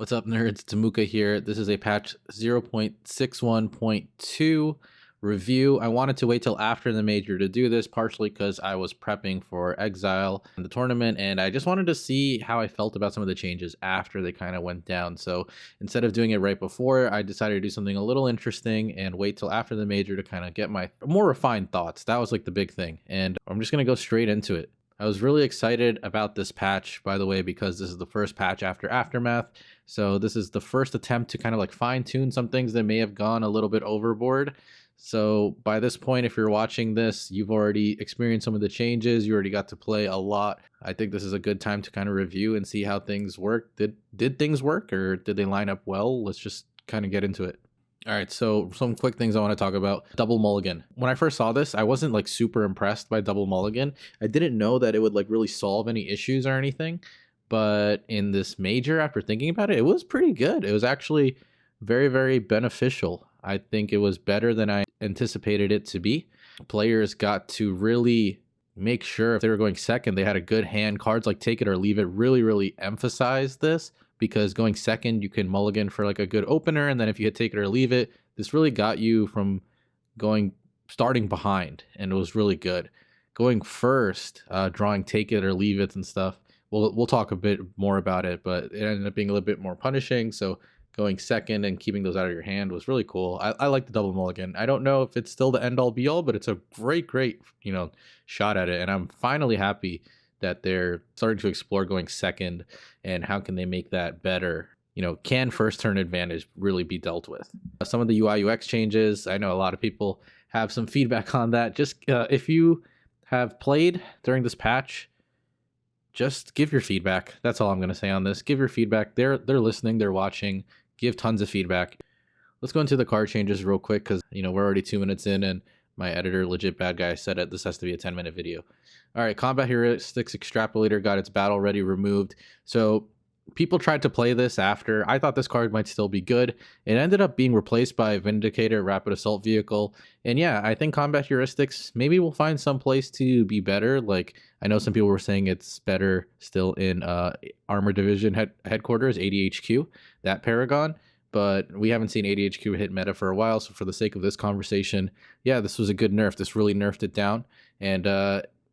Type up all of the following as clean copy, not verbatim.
What's up, nerds? Tamuka here. This is a patch 0.61.2 review. I wanted to wait till after the major to do this, partially because I was prepping for Exile in the tournament, and I just wanted to see how I felt about some of the changes after they kind of went down. So instead of doing it right before, I decided to do something a little interesting and wait till after the major to kind of get my more refined thoughts. That was like the big thing, and I'm just going to go straight into it. I was really excited about this patch, by the way, because this is the first patch after Aftermath. So this is the first attempt to kind of like fine tune some things that may have gone a little bit overboard. So by this point, if you're watching this, you've already experienced some of the changes. You already got to play a lot. I think this is a good time to kind of review and see how things work. Did things work, or did they line up well? Let's just kind of get into it. All right, so some quick things I want to talk about. Double Mulligan. When I first saw this, I wasn't like super impressed by Double Mulligan. I didn't know that it would like really solve any issues or anything. But in this major, after thinking about it, it was pretty good. It was actually very, very beneficial. I think it was better than I anticipated it to be. Players got to really make sure if they were going second, they had a good hand. Cards like Take It or Leave It really, really emphasized this, because going second, you can mulligan for like a good opener. And then if you hit Take It or Leave It, this really got you from starting behind, and it was really good. Going first, drawing Take It or Leave It and stuff. We'll talk a bit more about it, but it ended up being a little bit more punishing. So going second and keeping those out of your hand was really cool. I like the double mulligan. I don't know if it's still the end all be all, but it's a great, shot at it. And I'm finally happy that they're starting to explore going second and how can they make that better. Can first turn advantage really be dealt with? Some of the UI UX changes, I know a lot of people have some feedback on that. Just if you have played during this patch, just give your feedback. That's all I'm going to say on this. Give your feedback. They're listening, they're watching. Give tons of feedback. Let's go into the card changes real quick, because we're already 2 minutes in and my editor, legit bad guy, said it. This has to be a 10-minute video. All right, combat heuristics extrapolator got its battle ready removed. So people tried to play this after. I thought this card might still be good. It ended up being replaced by Vindicator Rapid Assault Vehicle. And yeah, I think combat heuristics, maybe we'll find some place to be better. Like, I know some people were saying it's better still in Armor Division headquarters, ADHQ, that Paragon. But we haven't seen ADHQ hit meta for a while. So for the sake of this conversation, yeah, this was a good nerf. This really nerfed it down. And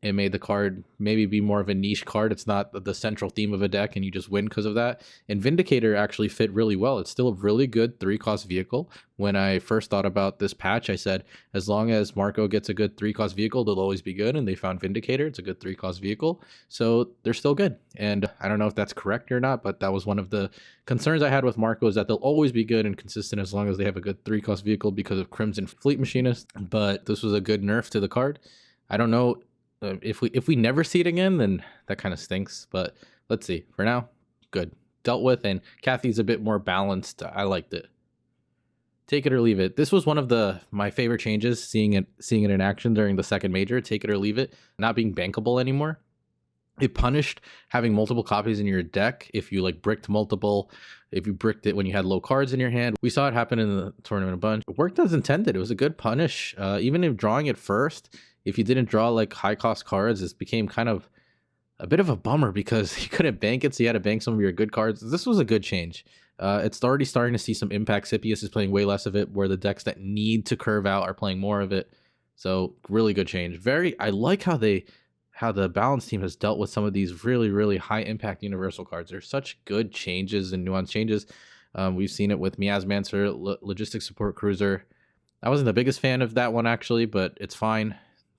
it made the card maybe be more of a niche card. It's not the central theme of a deck, and you just win because of that. And Vindicator actually fit really well. It's still a really good 3-cost vehicle. When I first thought about this patch, I said, as long as Marco gets a good 3-cost vehicle, they'll always be good. And they found Vindicator. It's a good 3-cost vehicle. So they're still good. And I don't know if that's correct or not, but that was one of the concerns I had with Marco, is that they'll always be good and consistent as long as they have a good 3-cost vehicle because of Crimson Fleet Machinist. But this was a good nerf to the card. I don't know. If we never see it again, then that kind of stinks. But let's see. For now, good. Dealt with, and Kathy's a bit more balanced. I liked it. Take It or Leave It. This was one of my favorite changes, seeing it in action during the second major. Take It or Leave It, not being bankable anymore. It punished having multiple copies in your deck if you bricked multiple, if you bricked it when you had low cards in your hand. We saw it happen in the tournament a bunch. It worked as intended. It was a good punish. Even if drawing it first, if you didn't draw high cost cards, this became kind of a bit of a bummer because you couldn't bank it, so you had to bank some of your good cards. This was a good change. It's already starting to see some impact. Scipius is playing way less of it, where the decks that need to curve out are playing more of it. So really good change. I like how the balance team has dealt with some of these really, really high impact universal cards. There's such good changes and nuanced changes. We've seen it with Miasmancer, Logistics Support Cruiser. I wasn't the biggest fan of that one actually, but it's fine.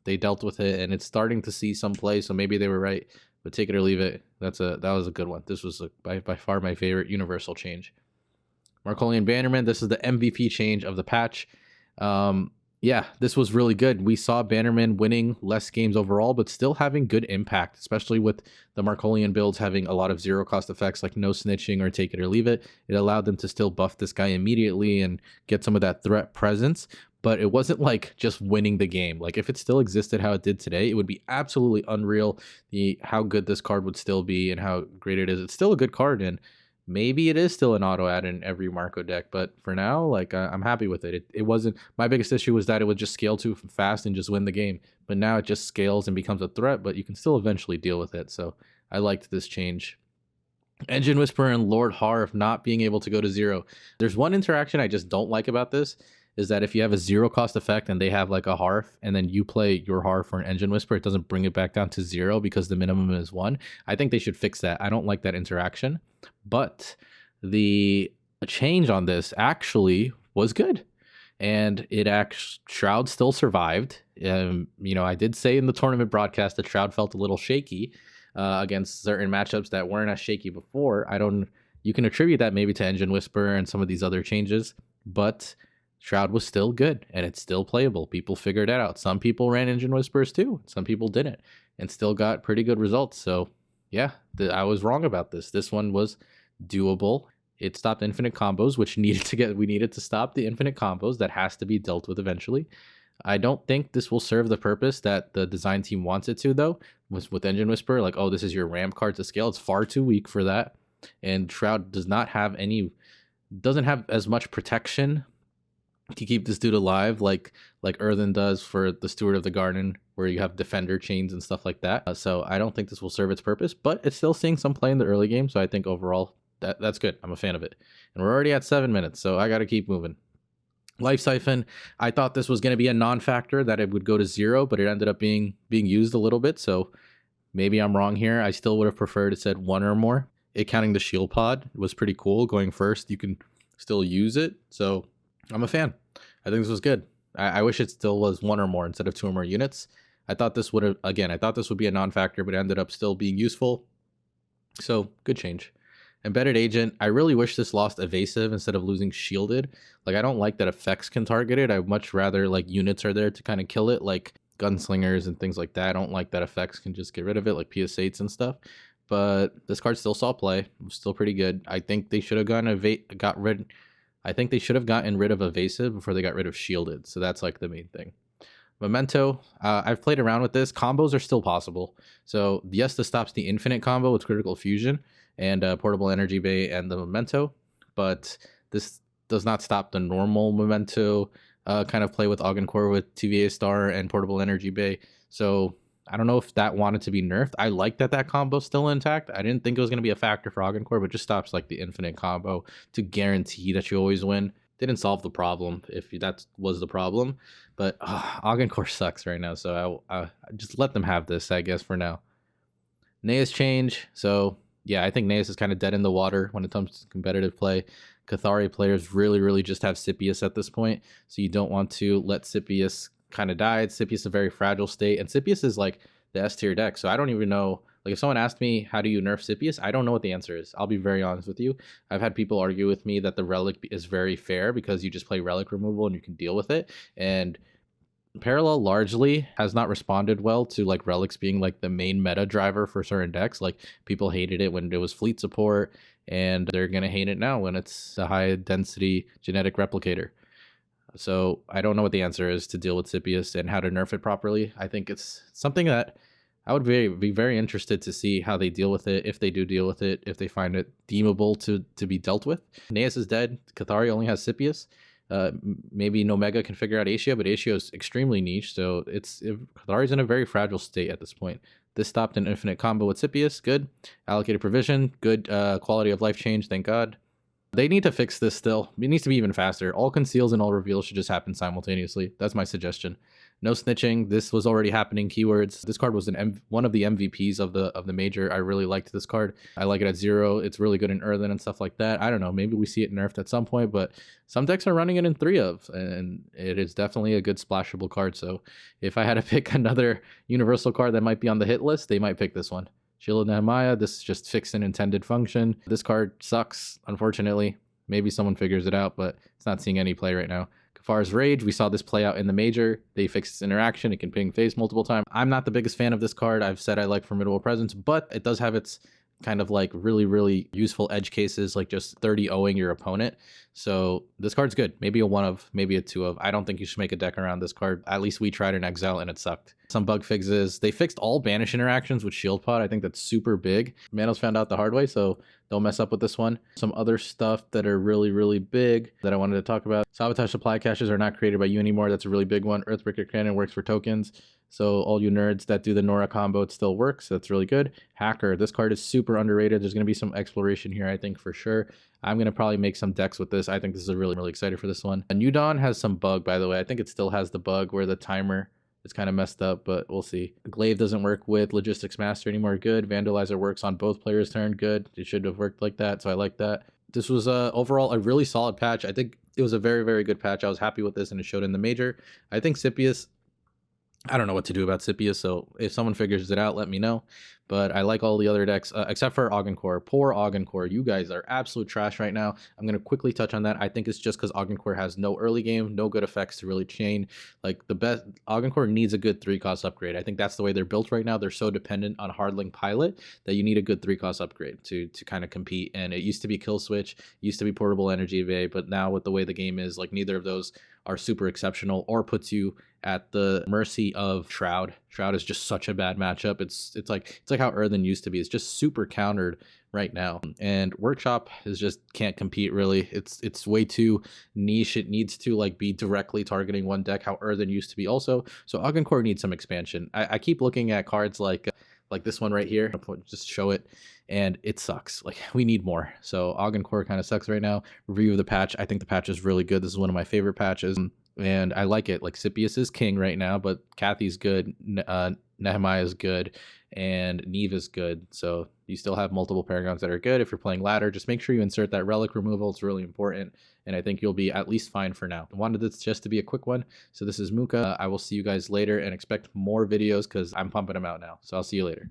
They dealt with it, and it's starting to see some play, so maybe they were right. But Take It or Leave It, that was a good one. This was by far my favorite universal change. Marcolian Bannerman, this is the MVP change of the patch. Yeah, this was really good. We saw Bannerman winning less games overall, but still having good impact, especially with the Marcolian builds having a lot of zero-cost effects like no snitching or Take It or Leave It. It allowed them to still buff this guy immediately and get some of that threat presence, but it wasn't just winning the game. If it still existed how it did today, it would be absolutely unreal how good this card would still be and how great it is. It's still a good card, and maybe it is still an auto add in every Marco deck, but for now, I'm happy with it. It wasn't, my biggest issue was that it would just scale too fast and just win the game. But now it just scales and becomes a threat, but you can still eventually deal with it. So I liked this change. Engine Whisperer and Lord Harv not being able to go to 0. There's one interaction I just don't like about this, is that if you have a 0 cost effect and they have like a Harv, and then you play your Harv for an Engine Whisperer, it doesn't bring it back down to 0 because the minimum is 1. I think they should fix that. I don't like that interaction. But the change on this actually was good. And Shroud still survived. I did say in the tournament broadcast that Shroud felt a little shaky against certain matchups that weren't as shaky before. You can attribute that maybe to Engine Whisperer and some of these other changes, but Shroud was still good and it's still playable. People figured it out. Some people ran Engine Whisperers too. Some people didn't and still got pretty good results. So yeah, I was wrong about this. This one was doable. It stopped infinite combos, which we needed to stop the infinite combos. That has to be dealt with eventually. I don't think this will serve the purpose that the design team wants it to, though. With Engine Whisperer, like, oh, this is your ramp card to scale. It's far too weak for that. And Shroud doesn't have as much protection to keep this dude alive like Earthen does for the Steward of the Garden, where you have defender chains and stuff like that. So I don't think this will serve its purpose, but it's still seeing some play in the early game. So I think overall that's good. I'm a fan of it. And we're already at 7 minutes, so I got to keep moving. Life Siphon, I thought this was going to be a non-factor, that it would go to 0, but it ended up being used a little bit, so maybe I'm wrong here. I still would have preferred it said 1 or more. It counting the shield pod was pretty cool. Going first, you can still use it, so I'm a fan. I think this was good. I wish it still was 1 or more instead of 2 or more units. I thought this would be a non-factor, but it ended up still being useful, so good change. Embedded Agent, I really wish this lost Evasive instead of losing Shielded. Like, I don't like that effects can target it. I'd much rather, like, units are there to kind of kill it, like Gunslingers and things like that. I don't like that effects can just get rid of it, like PS8s and stuff. But this card still saw play. It was still pretty good. I think they should have gotten rid of Evasive before they got rid of Shielded. So that's, like, the main thing. Memento, I've played around with this. Combos are still possible. So, yes, this stops the infinite combo with Critical Fusion and Portable Energy Bay and the Memento, but this does not stop the normal Memento kind of play with Augencore with TVA Star and Portable Energy Bay. So I don't know if that wanted to be nerfed. I like that combo's still intact. I didn't think it was going to be a factor for Augencore, but just stops like the infinite combo to guarantee that you always win. Didn't solve the problem if that was the problem, but Augencore sucks right now, so I just let them have this, I guess, for now. Nea's change, so yeah, I think Neas is kind of dead in the water when it comes to competitive play. Cathari players really just have Scipius at this point, so you don't want to let Scipius kind of die. Scipius is a very fragile state, and Scipius is like the S tier deck, so I don't even know. Like, if someone asked me, how do you nerf Scipius? I don't know what the answer is. I'll be very honest with you. I've had people argue with me that the Relic is very fair because you just play Relic removal and you can deal with it, and Parallel largely has not responded well to like relics being like the main meta driver for certain decks. Like, people hated it when it was fleet support, and they're gonna hate it now when it's a high density genetic replicator. So I don't know what the answer is to deal with Scipius and how to nerf it properly. I think it's something that I would be very interested to see how they deal with it, if they do deal with it, if they find it deemable to be dealt with. Neas is dead. Cathari only has Scipius. Maybe Nomega can figure out Asia, but Asia is extremely niche, so Cathari's in a very fragile state at this point. This stopped an infinite combo with Scipius, good. Allocated provision, good quality of life change, thank God. They need to fix this still. It needs to be even faster. All conceals and all reveals should just happen simultaneously. That's my suggestion. No snitching. This was already happening. Keywords. This card was one of the MVPs of the major. I really liked this card. I like it at 0. It's really good in Earthen and stuff like that. I don't know. Maybe we see it nerfed at some point, but some decks are running it in 3 of, and it is definitely a good splashable card. So if I had to pick another universal card that might be on the hit list, they might pick this one. Shield of Nehemiah. This just fixed an intended function. This card sucks, unfortunately. Maybe someone figures it out, but it's not seeing any play right now. Kafar's Rage, we saw this play out in the major. They fixed its interaction. It can ping face multiple times. I'm not the biggest fan of this card. I've said I like Formidable Presence, but it does have its kind of like really useful edge cases, like just 30-0ing your opponent. So this card's good. Maybe a 1 of, maybe a 2 of. I don't think you should make a deck around this card. At least we tried in Exile and it sucked. Some bug fixes. They fixed all banish interactions with Shield Pod. I think that's super big. Manos found out the hard way, so don't mess up with this one. Some other stuff that are really big that I wanted to talk about. Sabotage supply caches are not created by you anymore. That's a really big one. Earthbreaker Cannon works for tokens. So all you nerds that do the Nora combo, it still works. That's really good. Hacker, this card is super underrated. There's going to be some exploration here, I think, for sure. I'm going to probably make some decks with this. I think this is really, really excited for this one. And New Dawn has some bug, by the way. I think it still has the bug where the timer is kind of messed up, but we'll see. Glaive doesn't work with Logistics Master anymore. Good. Vandalizer works on both players' turn. Good. It should have worked like that, so I like that. This was overall a really solid patch. I think it was a very, very good patch. I was happy with this, and it showed in the major. I think Scipius, I don't know what to do about Scipius, so if someone figures it out, let me know. But I like all the other decks, except for Augencore. Poor Augencore. You guys are absolute trash right now. I'm going to quickly touch on that. I think it's just because Augencore has no early game, no good effects to really chain. Like, the best, Augencore needs a good 3-cost upgrade. I think that's the way they're built right now. They're so dependent on Hardling Pilot that you need a good 3-cost upgrade to kind of compete. And it used to be Kill Switch, used to be Portable Energy Evade, but now with the way the game is, like, neither of those are super exceptional or puts you at the mercy of Shroud. Shroud is just such a bad matchup. It's like how Earthen used to be. It's just super countered right now. And Workshop is just can't compete really. It's way too niche. It needs to like be directly targeting one deck, how Earthen used to be also. So Augencore needs some expansion. I keep looking at cards like this one right here. Just show it, and it sucks. Like, we need more. So Augencore kind of sucks right now. Review of the patch. I think the patch is really good. This is one of my favorite patches, and I like it. Like, Scipius is king right now, but Kathy's good, Nehemiah is good, and Neve is good. So you still have multiple Paragons that are good. If you're playing ladder, just make sure you insert that relic removal. It's really important, and I think you'll be at least fine for now. I wanted this just to be a quick one. So this is Muka. I will see you guys later, and expect more videos because I'm pumping them out now. So I'll see you later.